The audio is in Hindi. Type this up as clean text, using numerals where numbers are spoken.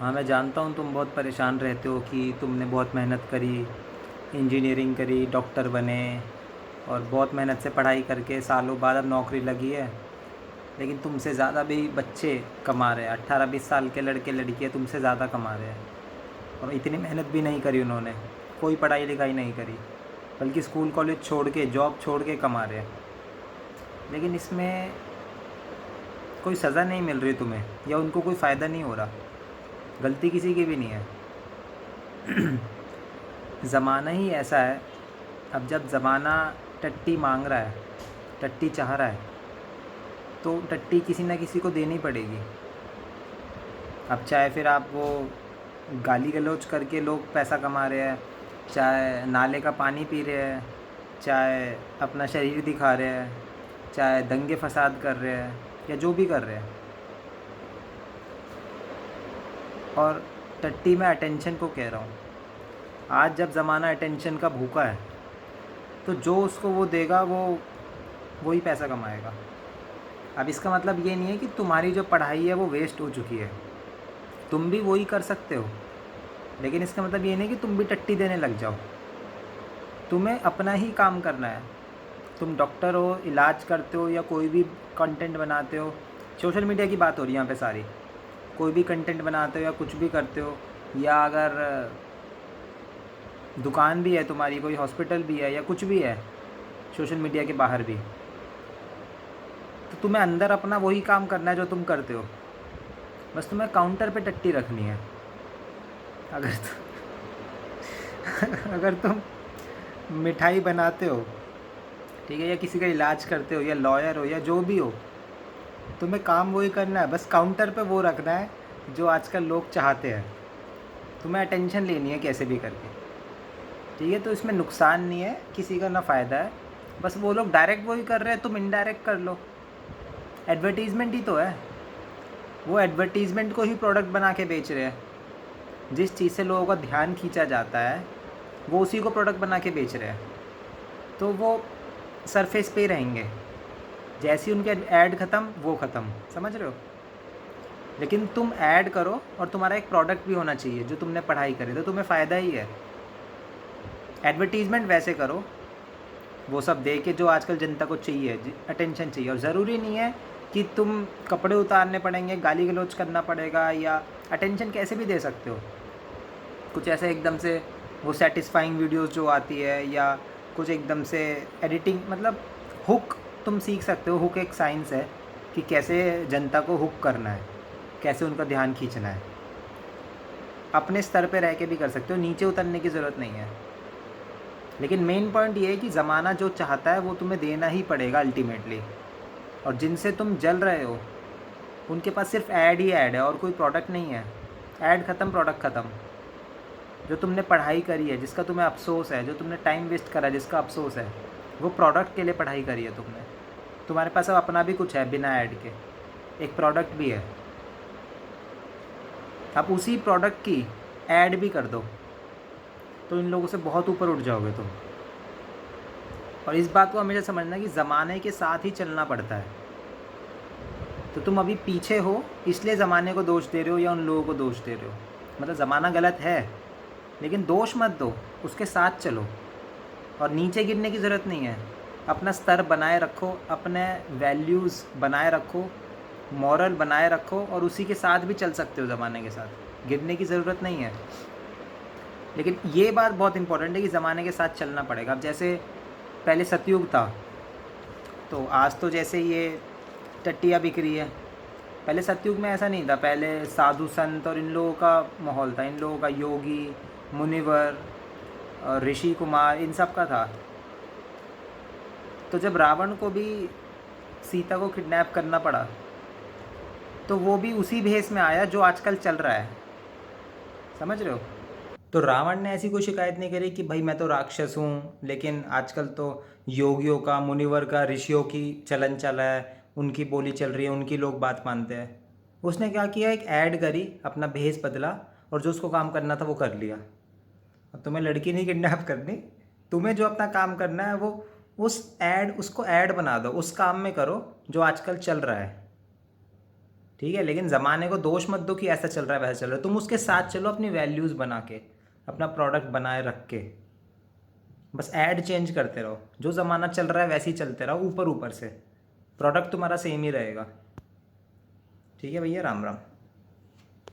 हाँ, मैं जानता हूँ तुम बहुत परेशान रहते हो कि तुमने बहुत मेहनत करी, इंजीनियरिंग करी, डॉक्टर बने और बहुत मेहनत से पढ़ाई करके सालों बाद अब नौकरी लगी है। लेकिन तुमसे ज़्यादा भी बच्चे कमा रहे हैं, 18-20 साल के लड़के लड़कियाँ तुमसे ज़्यादा कमा रहे हैं और इतनी मेहनत भी नहीं करी उन्होंने, कोई पढ़ाई लिखाई नहीं करी, बल्कि स्कूल कॉलेज छोड़ के, जॉब छोड़ के कमा रहे हैं। लेकिन इसमें कोई सज़ा नहीं मिल रही तुम्हें या उनको कोई फ़ायदा नहीं हो रहा। गलती किसी की भी नहीं है। ज़माना ही ऐसा है। अब जब ज़माना टट्टी मांग रहा है, टट्टी चाह रहा है, तो टट्टी किसी ना किसी को देनी पड़ेगी। अब चाहे फिर आप वो गाली गलौज करके लोग पैसा कमा रहे हैं, चाहे नाले का पानी पी रहे हैं, चाहे अपना शरीर दिखा रहे हैं, चाहे दंगे फसाद कर रहे हैं या जो भी कर रहे हैं। और टट्टी मैं अटेंशन को कह रहा हूँ। आज जब ज़माना अटेंशन का भूखा है, तो जो उसको वो देगा वो ही पैसा कमाएगा। अब इसका मतलब ये नहीं है कि तुम्हारी जो पढ़ाई है वो वेस्ट हो चुकी है, तुम भी वही कर सकते हो। लेकिन इसका मतलब ये नहीं कि तुम भी टट्टी देने लग जाओ। तुम्हें अपना ही काम करना है। तुम डॉक्टर हो, इलाज करते हो या कोई भी कंटेंट बनाते हो, सोशल मीडिया की बात हो रही है यहाँ पे सारी। कोई भी कंटेंट बनाते हो या कुछ भी करते हो, या अगर दुकान भी है तुम्हारी, कोई हॉस्पिटल भी है या कुछ भी है सोशल मीडिया के बाहर भी, तो तुम्हें अंदर अपना वही काम करना है जो तुम करते हो। बस तुम्हें काउंटर पे टट्टी रखनी है। अगर अगर तुम मिठाई बनाते हो, ठीक है, या किसी का इलाज करते हो या लॉयर हो या जो भी हो, तुम्हें काम वही करना है। बस काउंटर पे वो रखना है जो आजकल लोग चाहते हैं। तुम्हें अटेंशन लेनी है कैसे भी करके, ठीक है। तो इसमें नुकसान नहीं है किसी का, ना फ़ायदा है। बस वो लोग डायरेक्ट वही कर रहे हैं, तुम इनडायरेक्ट कर लो। एडवर्टीज़मेंट ही तो है। वो एडवर्टीज़मेंट को ही प्रोडक्ट बना के बेच रहे हैं। जिस चीज़ से लोगों का ध्यान खींचा जाता है, वो उसी को प्रोडक्ट बना के बेच रहे हैं। तो वो सरफेस पे ही रहेंगे। जैसे ही उनके ऐड ख़त्म, वो ख़त्म, समझ रहे हो। लेकिन तुम ऐड करो और तुम्हारा एक प्रोडक्ट भी होना चाहिए जो तुमने पढ़ाई करी, तो तुम्हें फ़ायदा ही है। एडवर्टीज़मेंट वैसे करो वो सब दे के जो आजकल जनता को चाहिए, अटेंशन चाहिए। और ज़रूरी नहीं है कि तुम कपड़े उतारने पड़ेंगे, गाली गलौज करना पड़ेगा, या अटेंशन कैसे भी दे सकते हो। कुछ ऐसे एकदम से वो सेटिस्फाइंग वीडियोस जो आती है, या कुछ एकदम से एडिटिंग, मतलब हुक तुम सीख सकते हो। हुक एक साइंस है कि कैसे जनता को हुक करना है, कैसे उनका ध्यान खींचना है। अपने स्तर पे रह के भी कर सकते हो, नीचे उतरने की ज़रूरत नहीं है। लेकिन मेन पॉइंट ये है कि ज़माना जो चाहता है वो तुम्हें देना ही पड़ेगा अल्टीमेटली। और जिनसे तुम जल रहे हो उनके पास सिर्फ ऐड ही ऐड है और कोई प्रोडक्ट नहीं है। ऐड ख़त्म, प्रोडक्ट ख़त्म। जो तुमने पढ़ाई करी है, जिसका तुम्हें अफसोस है, जो तुमने टाइम वेस्ट करा है, जिसका अफसोस है, वो प्रोडक्ट के लिए पढ़ाई करी है तुमने। तुम्हारे पास अब अपना भी कुछ है बिना ऐड के, एक प्रोडक्ट भी है। अब उसी प्रोडक्ट की ऐड भी कर दो तो इन लोगों से बहुत ऊपर उठ जाओगे तुम। और इस बात को हमेशा समझना कि ज़माने के साथ ही चलना पड़ता है। तो तुम अभी पीछे हो इसलिए ज़माने को दोष दे रहे हो या उन लोगों को दोष दे रहे हो। मतलब ज़माना गलत है, लेकिन दोष मत दो, उसके साथ चलो। और नीचे गिरने की ज़रूरत नहीं है। अपना स्तर बनाए रखो, अपने वैल्यूज़ बनाए रखो, मॉरल बनाए रखो, और उसी के साथ भी चल सकते हो ज़माने के साथ। गिरने की ज़रूरत नहीं है। लेकिन ये बात बहुत इंपॉर्टेंट है कि ज़माने के साथ चलना पड़ेगा। अब जैसे पहले सतयुग था, तो आज तो जैसे ये टट्टियाँ बिक रही है, पहले सतयुग में ऐसा नहीं था। पहले साधु संत और इन लोगों का माहौल था, इन लोगों का, योगी, मुनिवर और ऋषि कुमार, इन सब का था। तो जब रावण को भी सीता को किडनैप करना पड़ा, तो वो भी उसी भेष में आया जो आजकल चल रहा है, समझ रहे हो। तो रावण ने ऐसी कोई शिकायत नहीं करी कि भाई मैं तो राक्षस हूँ, लेकिन आजकल तो योगियों का, मुनिवर का, ऋषियों की चलन चला है, उनकी बोली चल रही है, उनकी लोग बात मानते हैं। उसने क्या किया, एक ऐड करी, अपना भेष बदला और जो उसको काम करना था वो कर लिया। अब तुम्हें लड़की नहीं किडनैप करनी, तुम्हें जो अपना काम करना है वो उसको ऐड बना दो, उस काम में करो जो आजकल चल रहा है, ठीक है, लेकिन ज़माने को दोष मत दो कि ऐसा चल रहा है वैसा चल रहा है, तुम उसके साथ चलो अपनी वैल्यूज़ बना के, अपना प्रोडक्ट बनाए रख के। बस ऐड चेंज करते रहो, जो ज़माना चल रहा है वैसे ही चलते रहो, ऊपर ऊपर से प्रोडक्ट तुम्हारा सेम ही रहेगा। ठीक है भैया, राम राम।